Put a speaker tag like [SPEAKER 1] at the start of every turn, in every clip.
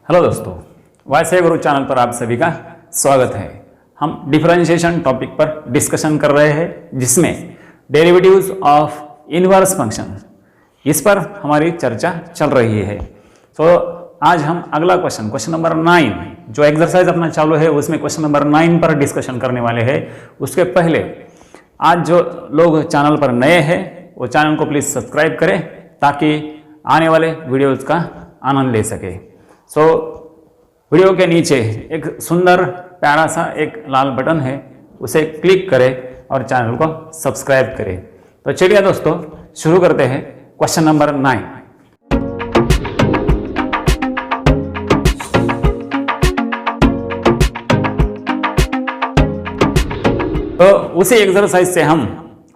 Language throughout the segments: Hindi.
[SPEAKER 1] हेलो दोस्तों, वाईसे गुरु चैनल पर आप सभी का स्वागत है। हम डिफरेंशिएशन टॉपिक पर डिस्कशन कर रहे हैं, जिसमें डेरिवेटिव्स ऑफ इनवर्स फंक्शन, इस पर हमारी चर्चा चल रही है। तो आज हम अगला क्वेश्चन नंबर 9, जो एक्सरसाइज अपना चालू है उसमें क्वेश्चन नंबर 9 पर डिस्कशन करने वाले हैं। उसके पहले आज जो लोग चैनल पर नए हैं वो चैनल को प्लीज़ सब्सक्राइब करें, ताकि आने वाले वीडियोज़ का आनंद ले सके। वीडियो के नीचे एक सुंदर प्यारा सा एक लाल बटन है, उसे क्लिक करें और चैनल को सब्सक्राइब करें। तो चलिए दोस्तों, शुरू करते हैं क्वेश्चन नंबर 9। तो उसी एक्सरसाइज से हम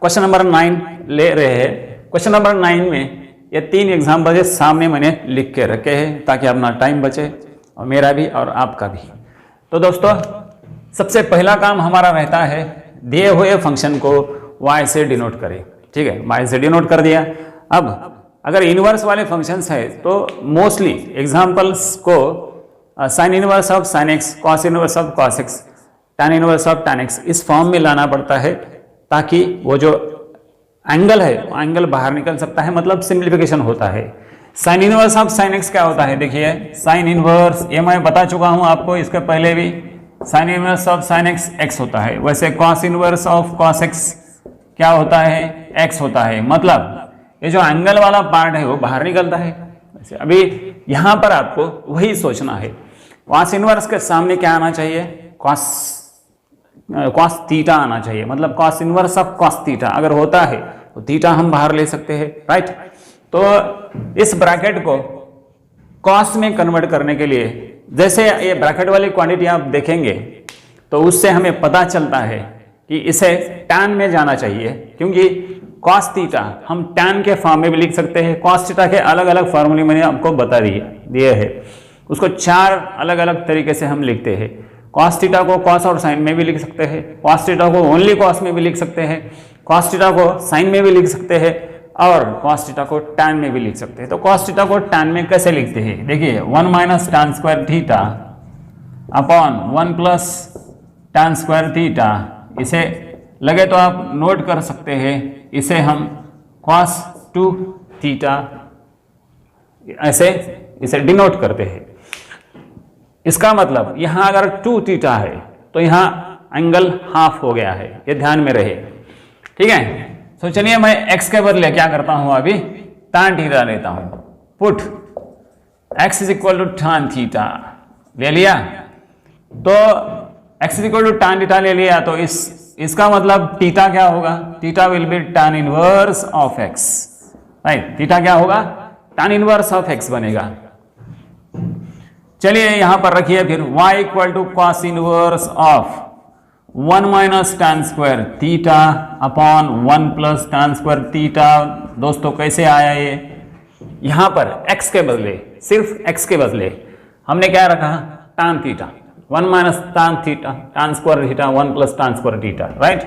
[SPEAKER 1] क्वेश्चन नंबर 9 ले रहे हैं। क्वेश्चन नंबर 9 में ये 3 एग्जाम्पल सामने मैंने लिख के रखे हैं, ताकि अपना टाइम बचे और मेरा भी और आपका भी। तो दोस्तों, सबसे पहला काम हमारा रहता है दिए हुए फंक्शन को y से डिनोट करें। ठीक है, y से डिनोट कर दिया। अब अगर इनवर्स वाले फंक्शंस है तो मोस्टली एग्जांपल्स को sign inverse of sine x, cos inverse of cos x, tan inverse of tan x इस फॉर्म में लाना पड़ता है, ताकि वो जो एंगल है वो एंगल बाहर निकल सकता है, मतलब सिंप्लीफिकेशन होता है। Sign inverse of sine x क्या होता है? देखिए, साइन इनवर्स ये मैं बता चुका हूं आपको इसके पहले भी। Sign inverse of sine x x होता है। वैसे cos inverse of cos x क्या होता है? एक्स होता है। मतलब ये जो एंगल वाला पार्ट है वो बाहर निकलता है। वैसे अभी यहां पर आपको वही सोचना है। कॉस इनवर्स के सामने क्या आना चाहिए? कॉस थीटा आना चाहिए। मतलब cos inverse of cos theta अगर होता है तो थीटा हम बाहर ले सकते हैं, राइट। तो इस ब्रैकेट को कॉस में कन्वर्ट करने के लिए, जैसे ये ब्रैकेट वाली क्वांटिटी आप देखेंगे तो उससे हमें पता चलता है कि इसे tan में जाना चाहिए, क्योंकि कॉस थीटा हम tan के फॉर्म में भी लिख सकते हैं। कॉस थीटा के अलग अलग फार्मूले मैंने आपको बता दिए है। उसको 4 अलग अलग तरीके से हम लिखते हैं। कॉस थीटा को कॉस और साइन में भी लिख सकते हैं, कॉस थीटा को ओनली कॉस में भी लिख सकते हैं, कॉस थीटा को साइन में भी लिख सकते हैं, और कॉस थीटा को tan में भी लिख सकते हैं। तो कॉस थीटा को tan में कैसे लिखते हैं? देखिए, 1 minus tan square theta upon 1 plus tan square theta, इसे लगे तो आप नोट कर सकते हैं। इसे हम cos 2 थीटा ऐसे इसे डिनोट करते हैं। इसका मतलब यहां अगर 2 थीटा है तो यहां एंगल हाफ हो गया है, ये ध्यान में रहे। ठीक है, तो चलिए मैं x के बदले क्या करता हूं, अभी tan थीटा लेता हूं। Put x is equal to tan theta ले लिया। तो x is equal to tan theta ले लिया, तो इसका मतलब थीटा क्या होगा? Theta will be tan inverse of x, right. Theta क्या होगा? tan इनवर्स ऑफ x बनेगा। चलिए यहां पर रखिए फिर y equal to cos inverse of 1 minus tan square theta upon 1 plus tan square theta. दोस्तों, कैसे आया ये? यहां पर x के बदले, सिर्फ x के बदले हमने क्या रखा? tan theta. 1 minus tan theta, tan square theta, 1 plus tan square theta, right.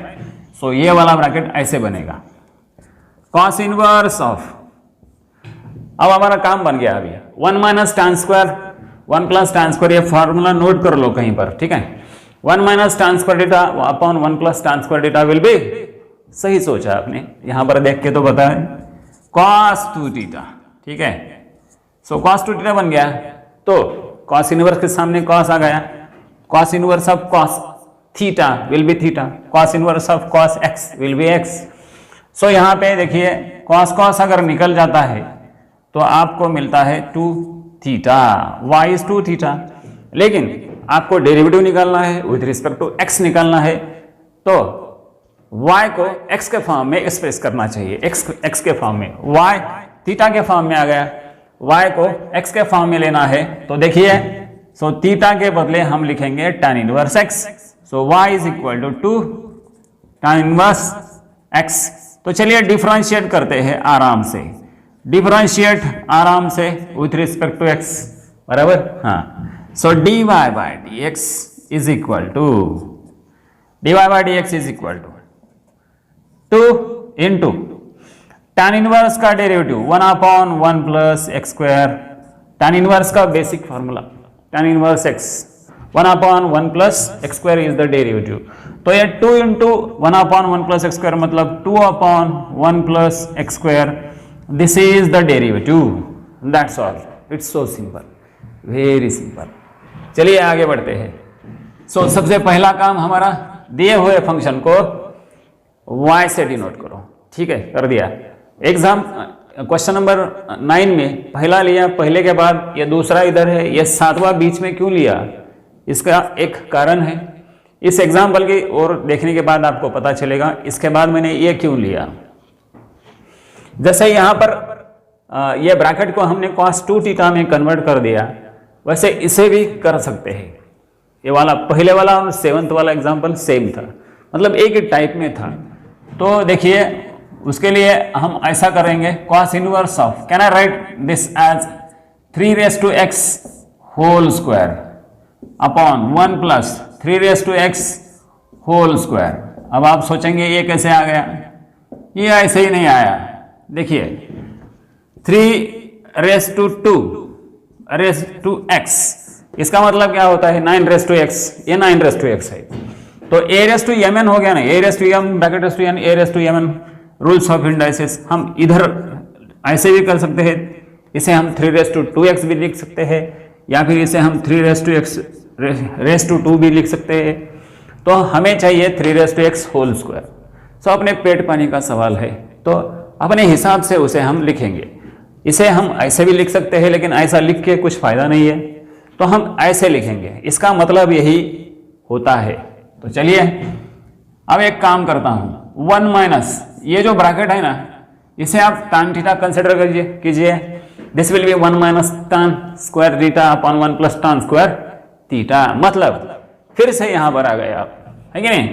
[SPEAKER 1] So ये वाला ब्रैकेट ऐसे बनेगा, cos इनवर्स ऑफ। अब हमारा काम बन गया। अभी 1 minus tan square, 1 plus tan square, ये फॉर्मूला नोट कर लो कहीं पर, ठीक है। 1 minus tan square theta upon 1 plus tan square theta will B, सही सोचा आपने, यहां पर देख के तो बताएं, cos 2 थीटा। ठीक है, सो cos 2 थीटा बन गया। तो cos इनवर्स के सामने cos आ गया। cos inverse of cos theta will B theta, cos inverse of cos x will be x। सो यहां पे देखिए, cos अगर निकल जाता है तो आपको मिलता है 2 थीटा, y इज 2 थीटा। लेकिन आपको डेरिवेटिव निकालना है, विद रिस्पेक्ट टू x निकालना है, तो y को x के फॉर्म में एक्सप्रेस करना चाहिए। x के फॉर्म में, y थीटा के फॉर्म में आ गया, y को x के फॉर्म में लेना है। तो देखिए, सो थीटा के बदले हम लिखेंगे tan inverse x। So y is equal to 2 tan inverse x। तो चलिए डिफरेंशिएट करते हैं आराम से, डिफरेंशिएट आराम से विथ रिस्पेक्ट टू x, बराबर। हाँ, so dy by dx is equal to 2 into tan inverse का derivative 1 upon 1 plus x square. tan inverse का basic formula tan inverse x 1/1 plus x square is the derivative. तो ये 2 इंटू 1/1 प्लस एक्स स्क्वायर मतलब 2/1 plus x square, this is the derivative, that's all, it's so simple, very simple. चलिए आगे बढ़ते हैं। सो सबसे पहला काम हमारा, दिए हुए फंक्शन को y से डिनोट करो, ठीक है, कर दिया। एग्जाम क्वेश्चन नंबर 9 में पहला लिया, पहले के बाद ये दूसरा इधर है, ये सातवां बीच में क्यों लिया, इसका एक कारण है। इस एग्जाम्पल की और देखने के बाद आपको पता चलेगा इसके बाद मैंने ये क्यों लिया। जैसे यहाँ पर ये ब्रैकेट को हमने cos 2 थीटा में कन्वर्ट कर दिया, वैसे इसे भी कर सकते हैं। ये वाला पहले वाला और 7th वाला एग्जाम्पल सेम था, मतलब एक ही टाइप में था। तो देखिए उसके लिए हम ऐसा करेंगे, cos inverse of, can I write this as 3x whole square upon 1 plus 3x whole square. अब आप सोचेंगे ये कैसे आ गया, ये ऐसे ही नहीं आया। देखिए 3x, इसका मतलब क्या होता है 9x, ये 9x है। तो a⁻mn हो गया ना, a⁻m bracket n a⁻mn, rules of indices. हम इधर ऐसे भी कर सकते हैं, इसे हम 3x भी लिख सकते हैं, या फिर इसे हम 3x2 भी लिख सकते हैं। तो हमें चाहिए 3x होल स्क्वायर। सो अपने पेट पानी का सवाल है, तो अपने हिसाब से उसे हम लिखेंगे। इसे हम ऐसे भी लिख सकते हैं, लेकिन ऐसा लिख के कुछ फायदा नहीं है, तो हम ऐसे लिखेंगे, इसका मतलब यही होता है। तो चलिए अब एक काम करता हूं, 1 माइनस ये जो ब्रैकेट है ना, इसे आप tan थीटा कंसिडर कीजिए। This will be 1 minus tan square theta upon 1 plus tan square theta, मतलब फिर से यहां पर आ गए आप, है कि नहीं।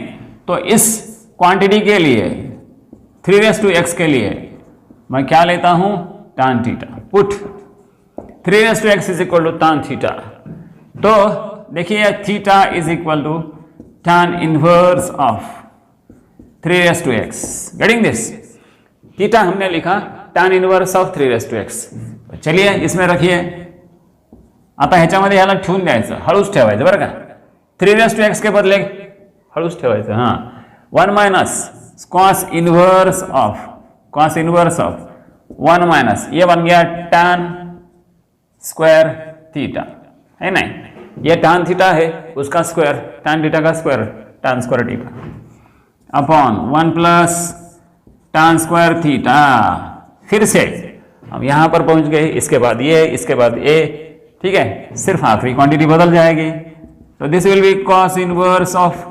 [SPEAKER 1] तो इस क्वांटिटी के लिए 3x के लिए मैं क्या लेता हूं, tan theta. Put 3x is equal to tan theta. तो देखिए theta is equal to tan inverse of 3x। Getting this, theta हमने लिखा tan इनवर्स ऑफ 3x। चलिए इसमें रखिए, आता ह्याच्यामध्ये ह्याला ठेवून द्यायचं, हळूच ठेवायचं बरं का। 3x के बदले हळूच ठेवायचं, हां। 1 minus cos inverse of 1 minus, ये बन गया tan स्क्वायर थीटा, है नहीं, ये tan थीटा है, उसका स्क्वायर tan थीटा का square tan square theta upon 1 plus tan square theta. फिर से हम यहां पर पहुंच गए, इसके बाद ये, इसके बाद ए, ठीक है, सिर्फ आखिरी क्वांटिटी बदल जाएगी। तो this will be cos inverse of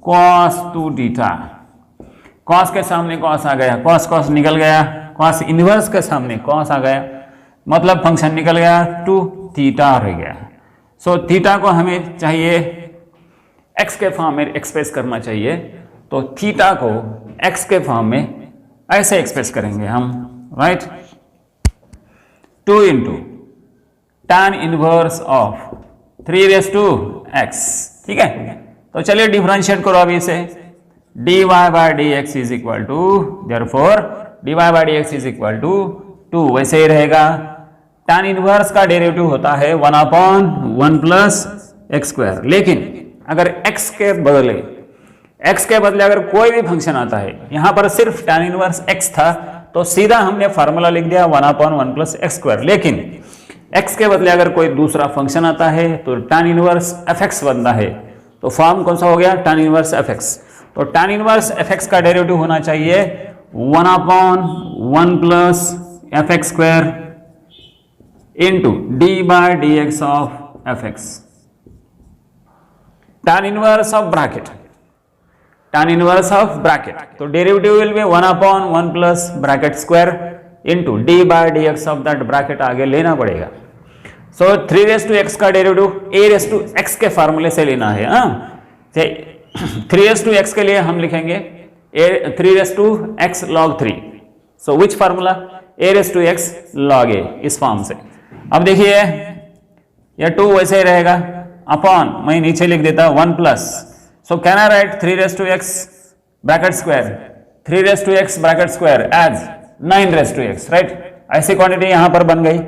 [SPEAKER 1] cos 2 theta. cos के सामने cos आ गया, cos निकल गया, cos इनवर्स के सामने cos आ गया, मतलब फंक्शन निकल गया 2 थीटा रह गया। सो थीटा को हमें चाहिए x के फॉर्म में एक्सप्रेस करना चाहिए, तो थीटा को x के फॉर्म में ऐसे एक्सप्रेस करेंगे हम, right. 2 into tan inverse of 3x, ठीक है। तो चलिए डिफरेंशिएट करो अभी इसे, dy by dx is equal to, therefore dy by dx is equal to 2, वैसे ही रहेगा। tan इनवर्स का डेरिवेटिव होता है 1/1 प्लस एक्स स्क्वायर, लेकिन अगर x के बदले अगर कोई भी फंक्शन आता है, यहां पर सिर्फ tan इनवर्स x था, तो सीधा हमने फार्मूला लिख दिया 1/1 प्लस एक्स स्क्वायर। लेकिन x के बदले अगर कोई दूसरा फंक्शन आता है तो tan इनवर्स fx बनता है, तो फॉर्म कौन सा हो गया, tan इनवर्स fx। तो tan इनवर्स fx का डेरिवेटिव होना चाहिए 1/1 plus fx square into D by D X of fx। tan inverse of bracket, तो derivative will be 1/1 plus bracket square into D by D X of that bracket आगे लेना पड़ेगा। सो 3x का डेरिवेटिव ax के फार्मूले से लेना है, 3x के लिए हम लिखेंगे 3x log 3। So which formula, a⁻x log a, इस फॉर्म से। अब देखिए यह 2 वैसे ही रहेगा, अपॉन मैं नीचे लिख देता 1 plus, so can I write 3x bracket square 3x bracket square as 9x, right. ऐसी क्वांटिटी यहां पर बन गई।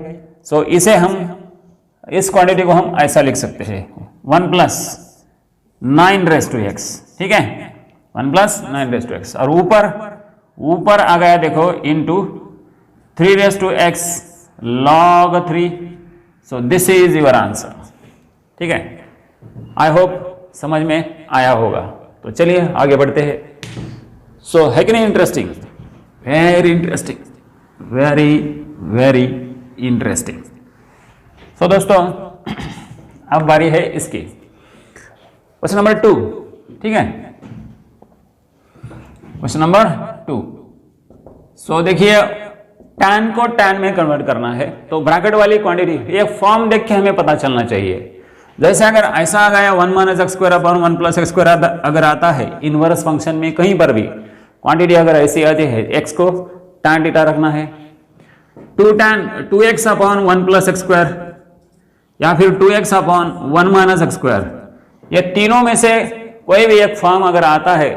[SPEAKER 1] सो इसे हम इस क्वांटिटी को हम ऐसा लिख सकते हैं 1 प्लस 9 रेज़ टू एक्स, ठीक है, 1 प्लस 9 रेज़ टू एक्स, और ऊपर आ गया देखो into 3 raise to x log 3, so this is your answer, ठीक है। आई होप समझ में आया होगा। तो चलिए आगे बढ़ते हैं। सो है कि नहीं interesting, very interesting, very very interesting. So दोस्तों अब बारी है इसकी, क्वेश्चन नंबर 2, ठीक है, क्वेश्चन नंबर 2। सो देखिए tan को tan में कन्वर्ट करना है, तो ब्रैकेट वाली क्वांटिटी ये फॉर्म देख के हमें पता चलना चाहिए। जैसे अगर ऐसा आ गया 1 minus x square upon 1 plus x square अगर आता है इनवर्स फंक्शन में कहीं पर भी क्वांटिटी अगर ऐसी आती है, x को tan थीटा रखना है, 2x upon 1 plus x square या फिर 2x upon 1 minus x square, ये तीनों में से कोई भी एक फॉर्म अगर आता है,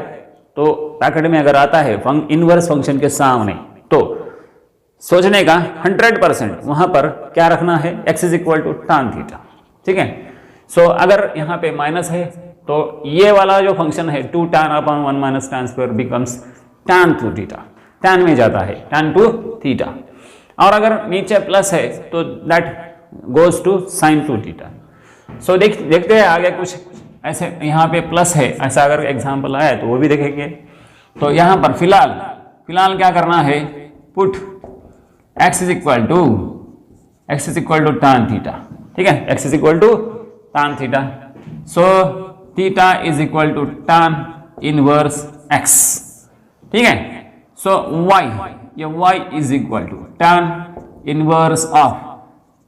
[SPEAKER 1] तो ब्रैकेट में अगर आता है इनवर्स फंक्शन के सामने, तो सोचने का 100% वहां पर क्या रखना है, x is equal to tan theta, ठीक है। सो अगर यहाँ पे माइनस है तो ये वाला जो फंक्शन है 2 tan upon 1 minus tan square becomes tan 2 theta, tan में जाता है tan 2 थीटा, और अगर नीचे प्लस है तो that goes to sin 2 theta. So देखते हैं आगे कुछ ऐसे, यहाँ पे प्लस है ऐसा अगर एग्जाम्पल आया तो वो भी देखेंगे। तो यहाँ पर फिलहाल क्या करना है, put x is equal to tan theta, ठीक है, x is equal to tan theta, so theta is equal to tan inverse x, ठीक है। सो y, ये y is equal to tan inverse of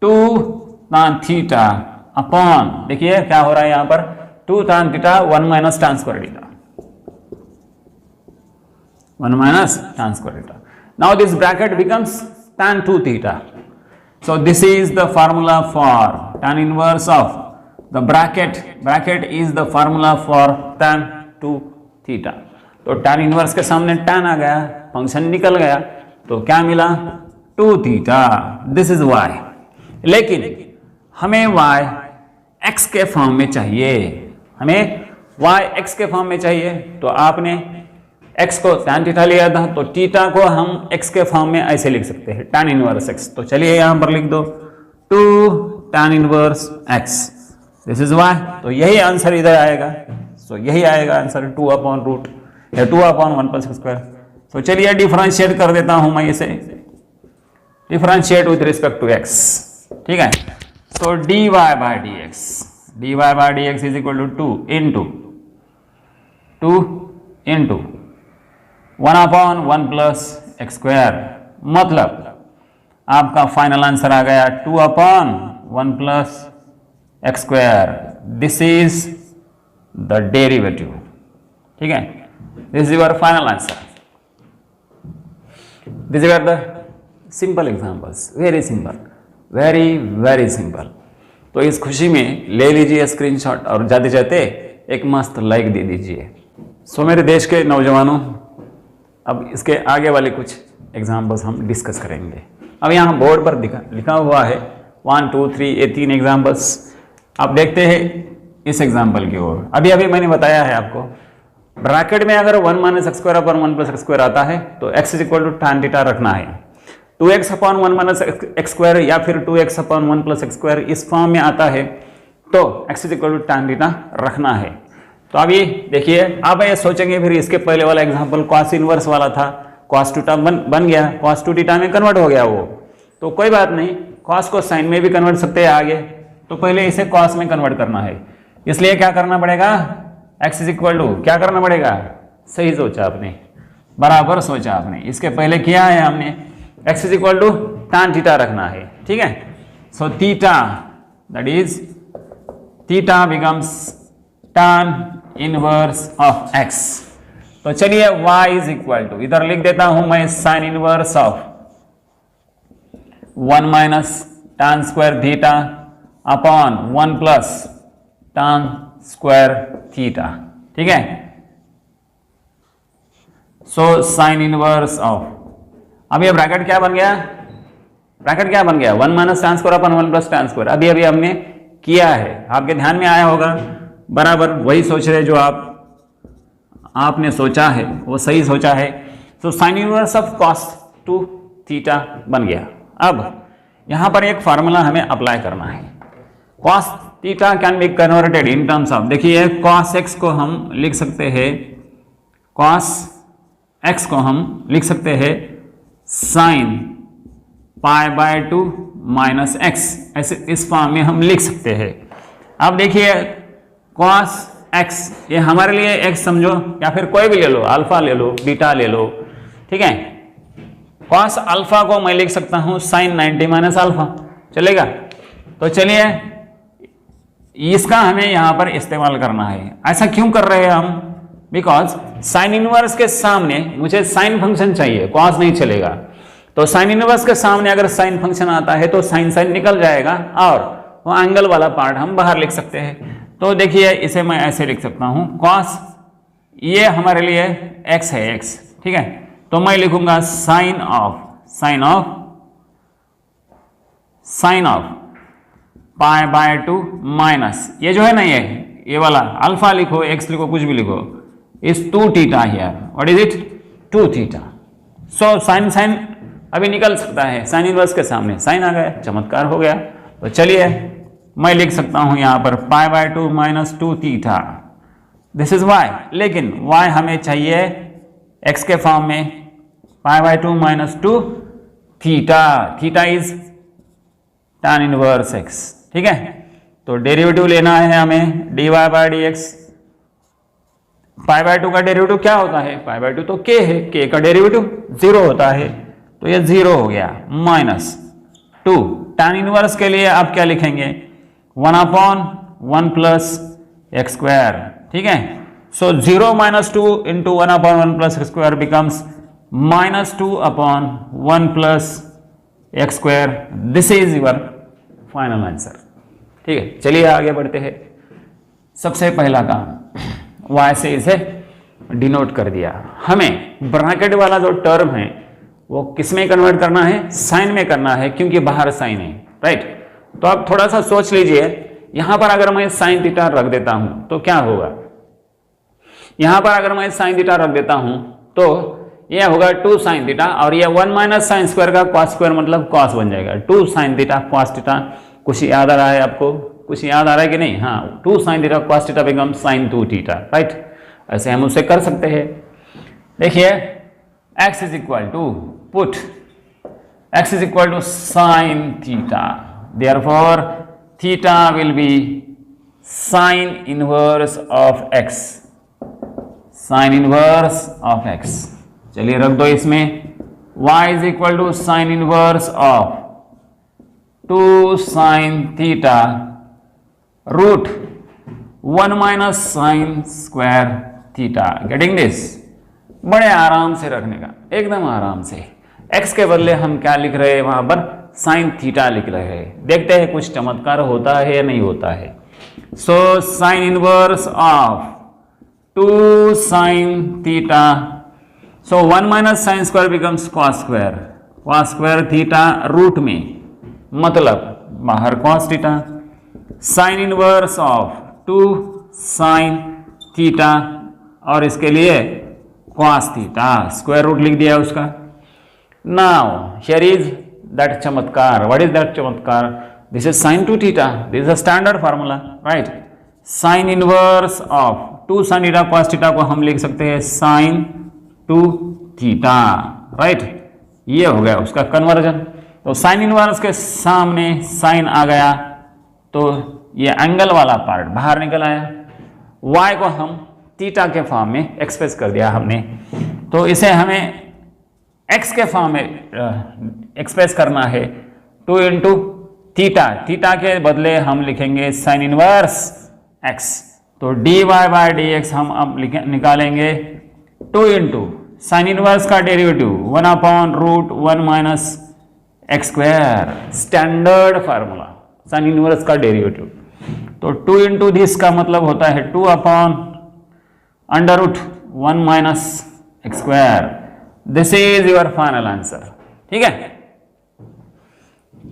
[SPEAKER 1] 2 tan theta upon, देखिए क्या हो रहा है यहाँ पर 2 tan theta 1 minus tan square theta, 1 minus tan square theta. Now this bracket becomes tan 2 theta. So this is the formula for tan inverse of the bracket is the formula for tan 2 theta. तो tan inverse के सामने tan आ गया, फंक्शन निकल गया, तो क्या मिला 2 theta. This is y. लेकिन हमें y x के फॉर्म में चाहिए, हमें y x के फॉर्म में चाहिए, तो आपने x को tan थीटा लिया था, तो थीटा को हम x के फॉर्म में ऐसे लिख सकते हैं tan इनवर्स x। तो चलिए यहां पर लिख दो 2 tan inverse x, this is y। तो यही आंसर इधर आएगा, सो यही आएगा आंसर 2 अपॉन रूट या 2 अपॉन 1 प्लस स्क्वायर। तो चलिए डिफरेंशिएट कर देता हूं मैं इसे, differentiate with respect to x, ठीक है। So dy by dx is equal to 2 into 1 upon 1 plus x square, मतलब आपका फाइनल आंसर आ गया 2 upon 1 plus x square. This is the derivative, ठीक है, this is your final answer. This are the simple examples, very simple, very very simple. तो इस खुशी में ले लीजिए स्क्रीनशॉट और जाते जाते एक मस्त लाइक दे दीजिए। सो मेरे देश के नौजवानों, अब इसके आगे वाले कुछ एग्जाम्पल्स हम डिस्कस करेंगे। अब यहाँ बोर्ड पर लिखा हुआ है 1 2 3, ये 3 एग्जाम्पल्स। आप देखते हैं इस एग्जाम्पल की ओर। अभी मैंने बताया है आपको, ब्रैकेट में अगर 1 minus x square upon 1 plus x square आता है तो x is equal to tan theta रखना है। 2x upon 1 minus x square या फिर 2x upon 1 plus x square इस फॉर्म में आता है तो x is equal to tan theta रखना है। तो अभी देखिए, आप ये सोचेंगे फिर इसके पहले वाला एग्जांपल cos इनवर्स वाला था, cos थीटा बन गया, cos 2 थीटा में कन्वर्ट हो गया वो, तो कोई बात नहीं, cos को sin में भी कन्वर्ट सकते हैं आगे, तो पहले इसे cos में कन्वर्ट करना है। इसलिए क्या करना पड़ेगा, x इज इक्वल टू क्या करना पड़ेगा, सही सोचा आपने, बराबर सोचा आपने। इसके पहले किया है हमने, x is equal to tan theta रखना है, ठीक है। So theta that is theta becomes tan inverse of x। तो चलिए y इज इक्वल टू, इधर लिख देता हूं मैं sign inverse of 1 minus tan square theta upon 1 plus tan square theta, ठीक है। सो साइन इनवर्स ऑफ, अब ये ब्रैकेट क्या बन गया, ब्रैकेट क्या बन गया 1 minus tan square upon 1 plus tan square, अभी अभी हमने किया है, आपके ध्यान में आया होगा, बराबर वही सोच रहे जो आपने सोचा है वो सही सोचा है। तो sign inverse of cos 2 theta बन गया। अब यहां पर एक फार्मूला हमें अप्लाई करना है, cos theta can be converted in terms of, देखिए कॉस एक्स को हम लिख सकते हैं, कॉस एक्स को हम लिख सकते हैं sine pi by 2 minus x, ऐसे इस फॉर्म में हम लिख सकते हैं। अब देखिए कॉस एक्स, ये हमारे लिए एक्स समझो या फिर कोई भी ले लो, अल्फा ले लो, बीटा ले लो, ठीक है। कॉस अल्फा को मैं लिख सकता हूं साइन 90 माइनस अल्फा, चलेगा। तो चलिए इसका हमें यहां पर इस्तेमाल करना है। ऐसा क्यों कर रहे हैं हम, बिकॉज साइन इनवर्स के सामने मुझे साइन फंक्शन चाहिए, कॉस नहीं चलेगा। तो साइन इनवर्स के सामने अगर साइन फंक्शन आता है तो साइन साइन निकल जाएगा और वो एंगल वाला पार्ट हम बाहर लिख सकते हैं। तो देखिए इसे मैं ऐसे लिख सकता हूं, कॉस ये हमारे लिए एक्स है, एक्स, ठीक है। तो मैं लिखूंगा sine of pi by 2 minus, ये जो है ना ये वाला अल्फा लिखो, एक्स लिखो, कुछ भी लिखो, इस 2 theta here, what is it 2 theta. So sine sine अभी निकल सकता है, साइन इनवर्स के सामने साइन आ गया, चमत्कार हो गया। तो चलिए मैं लिख सकता हूं यहां पर pi by 2 minus 2 theta, this is y, लेकिन वाई हमें चाहिए एक्स के फॉर्म में, pi by 2 minus 2 theta, theta is tan inverse x, ठीक है। तो डेरिवेटिव लेना है हमें dy by dx, pi by 2 का डेरिवेटिव क्या होता है, पाई बाय 2 तो k है, k का डेरिवेटिव 0 होता है, तो ये 0 हो गया, माइनस 2 tan इनवर्स के लिए आप क्या लिखेंगे 1/1 प्लस एक्स स्क्वायर, ठीक है। सो 0 minus 2 into 1/1 plus x square becomes minus 2/1 plus x square, this is your final answer, ठीक है। चलिए आगे बढ़ते हैं। सबसे पहला काम y से इसे डिनोट कर दिया, हमें ब्रैकेट वाला जो टर्म है वो किस में कन्वर्ट करना है, साइन में करना है, क्योंकि बाहर साइन है, राइट। तो आप थोड़ा सा सोच लीजिए, यहां पर अगर मैं साइन थीटा रख देता हूं तो क्या होगा, यहां पर अगर मैं साइन थीटा रख देता हूं तो यह होगा 2 साइन थीटा, और यह 1 माइनस साइन स्क्वायर का कॉस स्क्वायर मतलब कॉस बन जाएगा, 2 साइन थीटा कॉस थीटा। कुछ याद आ रहा है आपको, कुछ याद आ रहा है कि नहीं, हाँ 2 sine theta cos theta become sine 2 theta, right. ऐसे हम उसे कर सकते हैं। देखिए x is equal to, put x is equal to sine theta, therefore theta will be sine inverse of x, sine inverse of x। चलिए रख दो इसमें, y is equal to sine inverse of 2 sine theta root 1 minus sine square theta, getting this. बड़े आराम से रखने का, एकदम आराम से। x के बदले हम क्या लिख रहे हैं वहां पर साइन थीटा लिख रहे हैं, देखते हैं कुछ चमत्कार होता है या नहीं होता है। So sine inverse of 2 sine theta, so 1 minus sin square becomes cos square theta root में, मतलब बाहर cos थीटा, sine inverse of 2 sine theta, और इसके लिए cos थीटा, स्क्वायर रूट लिख दिया उसका। नाउ हियर इज दैट चमत्कार, व्हाट इज दैट चमत्कार, this is sine 2 theta, this is a standard formula, right. Sign inverse of 2 sine theta cos theta को हम लिख सकते हैं साइन 2 थीटा, राइट। ये हो गया उसका कन्वर्जन। तो साइन इनवर्स के सामने साइन आ गया तो ये एंगल वाला पार्ट बाहर निकल आया, y को हम थीटा के फॉर्म में एक्सप्रेस कर दिया हमने। तो इसे हमें x के फॉर्म में एक्सप्रेस करना है, 2 इंटू थीटा, थीटा के बदले हम लिखेंगे साइन इनवर्स x। तो dy बाय dx हम अब निकालेंगे 2 इंटू साइन इनवर्स का derivative 1/√1 minus x square, standard formula sine inverse का डेरिवेटिव। तो 2 इंटू दिस का मतलब होता है 2/√1 minus x square, this is your final answer, ठीक है।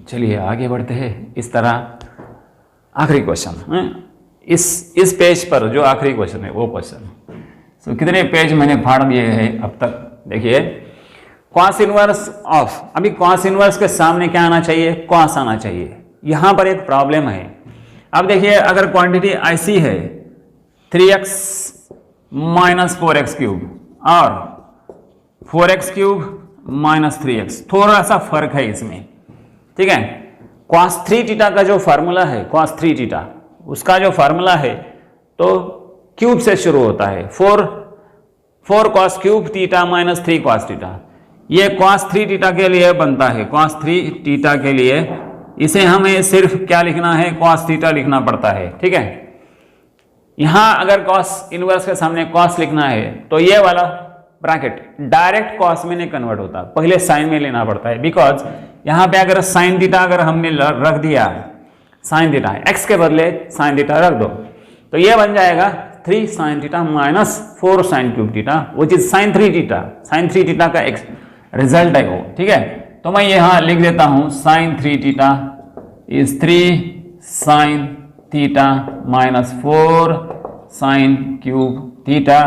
[SPEAKER 1] चलिए आगे बढ़ते हैं। इस तरह आखिरी क्वेश्चन, इस पेज पर जो आखिरी क्वेश्चन है वो क्वेश्चन। सो कितने पेज मैंने फाड़ दिए हैं अब तक, देखिए कॉस इनवर्स ऑफ, अभी कॉस इनवर्स के सामने क्या आना चाहिए, कॉस आना चाहिए। यहां पर एक प्रॉब्लम है। अब देखिए अगर क्वांटिटी ऐसी है 3x माइनस 4x क्यूब और 4x क्यूब माइनस 3x, थोड़ा सा फर्क है इसमें, ठीक है। cos 3 थीटा का जो फार्मूला है, cos 3 थीटा उसका जो फार्मूला है तो क्यूब से शुरू होता है, 4 cos cube theta minus 3 cos theta. ये cos 3 थीटा के लिए बनता है, cos 3 थीटा के लिए इसे हमें सिर्फ क्या लिखना है, cos थीटा लिखना पड़ता है, ठीक है। यहां अगर cos इनवर्स के सामने cos लिखना है तो ये वाला ब्रैकेट डायरेक्ट cos में नहीं कन्वर्ट होता, पहले साइन में लेना पड़ता है। बिकॉज यहां पे अगर साइन थीटा अगर हमने रख दिया, साइन थीटा x के बदले साइन थीटा रख दो, तो ये बन जाएगा 3 sine theta minus 4 sine cube theta, वो चीज साइन 3 थीटा, साइन 3 थीटा का एक रिजल्ट है वो, ठीक है। तो मैं यहां लिख देता हूं sine 3 theta is 3 sine theta minus 4 sine cube theta,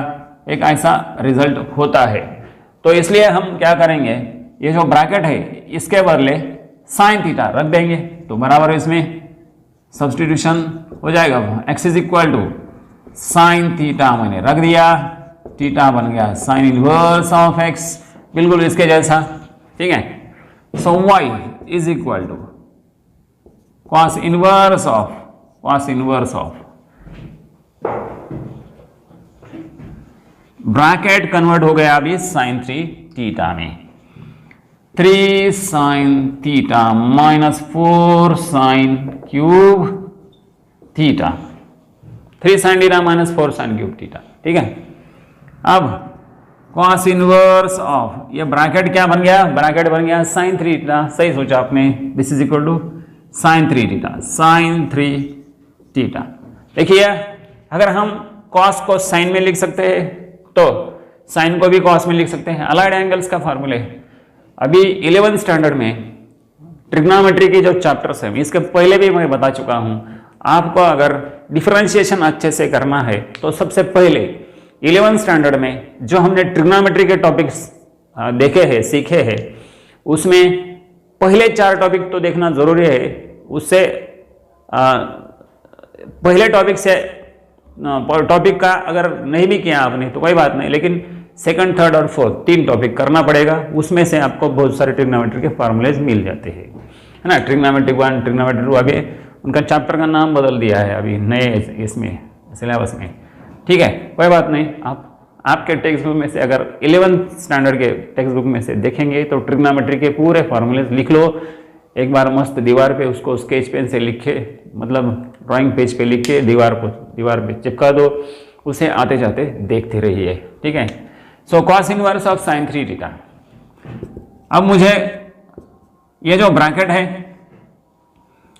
[SPEAKER 1] एक ऐसा रिजल्ट होता है। तो इसलिए हम क्या करेंगे, ये जो ब्रैकेट है इसके बदले साइन थीटा रख देंगे, तो बराबर इसमें सब्स्टिट्यूशन हो जाएगा। x is equal to sine theta मैंने रख दिया, थीटा बन गया साइन इनवर्स ऑफ x, बिल्कुल इसके जैसा, ठीक है। So y is equal to cos inverse of bracket convert हो गया अभी साइन 3 थीटा में, 3 sine theta minus 4 sine cube theta, 3 sine theta minus 4 sine cube theta, ठीक है। अब cos इनवर्स ऑफ, ये ब्रैकेट क्या बन गया, ब्रैकेट बन गया साइन 3 थीटा, सही सोचा आपने, this is equal to sine 3 theta, sine 3 theta. देखिए अगर हम cos को साइन में लिख सकते हैं तो साइन को भी cos में लिख सकते हैं, अलाइड एंगल्स का फार्मूले। अभी 11th स्टैंडर्ड में ट्रिग्नोमेट्री के जो चैप्टर्स हैं, इसके पहले भी मैं बता चुका हूं, आपको अगर डिफरेंशिएशन अच्छे से करना है तो सबसे पहले 11th स्टैंडर्ड में जो हमने ट्रिग्नोमेट्री के टॉपिक्स देखे हैं, सीखे हैं, उसमें पहले 4 टॉपिक तो देखना जरूरी है। उससे पहले टॉपिक का अगर नहीं भी किया आपने तो कोई बात नहीं, लेकिन सेकंड, थर्ड और फोर्थ 3 टॉपिक करना पड़ेगा। उसमें से आपको बहुत सारे ट्रिग्नोमेट्री के फार्मूलेज मिल जाते हैं, है ना। ट्रिग्नोमेट्री 1, ट्रिग्नोमेट्री 2, अभी उनका चैप्टर का नाम बदल दिया है अभी नए इसमें सिलेबस में, ठीक है, कोई बात नहीं। आपके टेक्स्ट बुक में से अगर 11th स्टैंडर्ड के टेक्स्ट बुक में से देखेंगे तो ट्रिग्नोमेट्री के पूरे फार्मूलेज लिख लो, एक बार मस्त दीवार पे उसको स्केच पेन से लिखे, मतलब ड्राइंग पेज पे लिख के दीवार पे चिपका दो, उसे आते जाते देखते रहिए, ठीक है। सो cos inverse of sine 3 theta. अब मुझे ये जो ब्रैकेट है,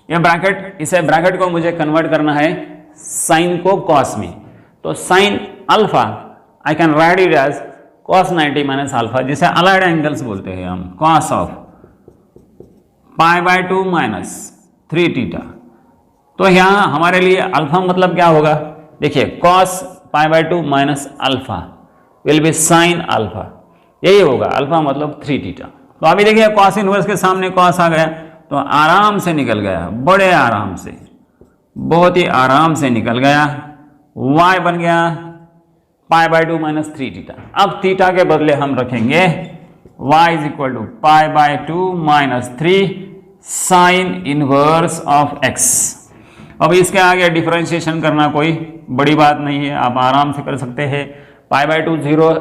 [SPEAKER 1] ये ब्रैकेट, इसे ब्रैकेट को मुझे कन्वर्ट करना है साइन को cos में, तो sine alpha I can write it as cos 90 minus alpha, जिसे अलाइड एंगल्स बोलते हैं हम, cos ऑफ π/2 माइनस 3 थीटा। तो यहां हमारे लिए अल्फा मतलब क्या होगा, देखिए cos π/2 minus alpha will be sine alpha, यही होगा, अल्फा मतलब 3 थीटा। तो अभी देखिए cos इनवर्स के सामने cos आ गया तो आराम से निकल गया, बड़े आराम से, बहुत ही आराम से निकल गया, y बन गया π/2 माइनस 3 थीटा। अब थीटा के बदले हम रखेंगे y is equal to π/2 minus 3 sine inverse of x। अब इसके आगे डिफरेंशिएशन करना कोई बड़ी बात नहीं है, आप आराम से कर सकते हैं। π/2 0,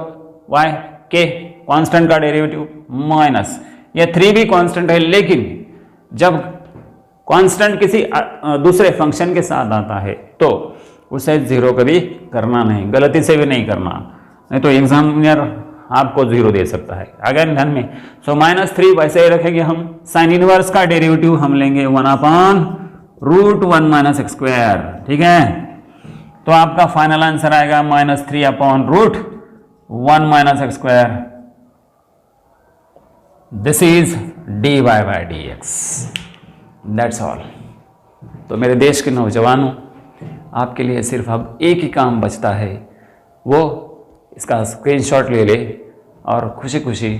[SPEAKER 1] y k कांस्टेंट का डेरिवेटिव माइनस, ये 3 भी कांस्टेंट है, लेकिन जब कांस्टेंट किसी दूसरे फंक्शन के साथ आता है तो उसे 0 कभी करना नहीं, गलती से भी नहीं करना, नहीं तो एग्जामिनर आपको 0 दे सकता है, अगर ध्यान में। सो -3 वैसे ही रखेंगे हम, साइन इनवर्स का डेरिवेटिव हम लेंगे 1/√1 माइनस x स्क्वायर, ठीक है। तो आपका फाइनल आंसर आएगा -3/√1 minus x square. This is dy/dx। That's all. तो मेरे देश के नौजवानों, आपके लिए सिर्फ अब एक ही काम बचता है, वो इसका स्क्रीनशॉट ले ले और खुशी खुशी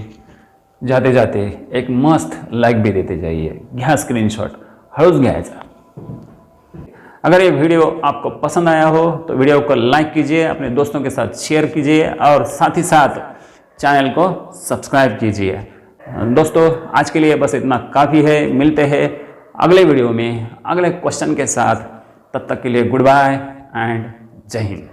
[SPEAKER 1] जाते जाते एक मस्त लाईक भी देते जाइए। घ्या स्क्रीनशॉट हळूच घ्यायचा। अगर ये वीडियो आपको पसंद आया हो तो वीडियो को लाइक कीजिए, अपने दोस्तों के साथ शेयर कीजिए और साथ ही साथ चैनल को सब्सक्राइब कीजिए। दोस्तों आज के लिए बस इतना काफ़ी है। मिलते हैं अगले वीडियो में अगले क्वेश्चन के साथ। तब तक के लिए गुड बाय एंड जय हिंद।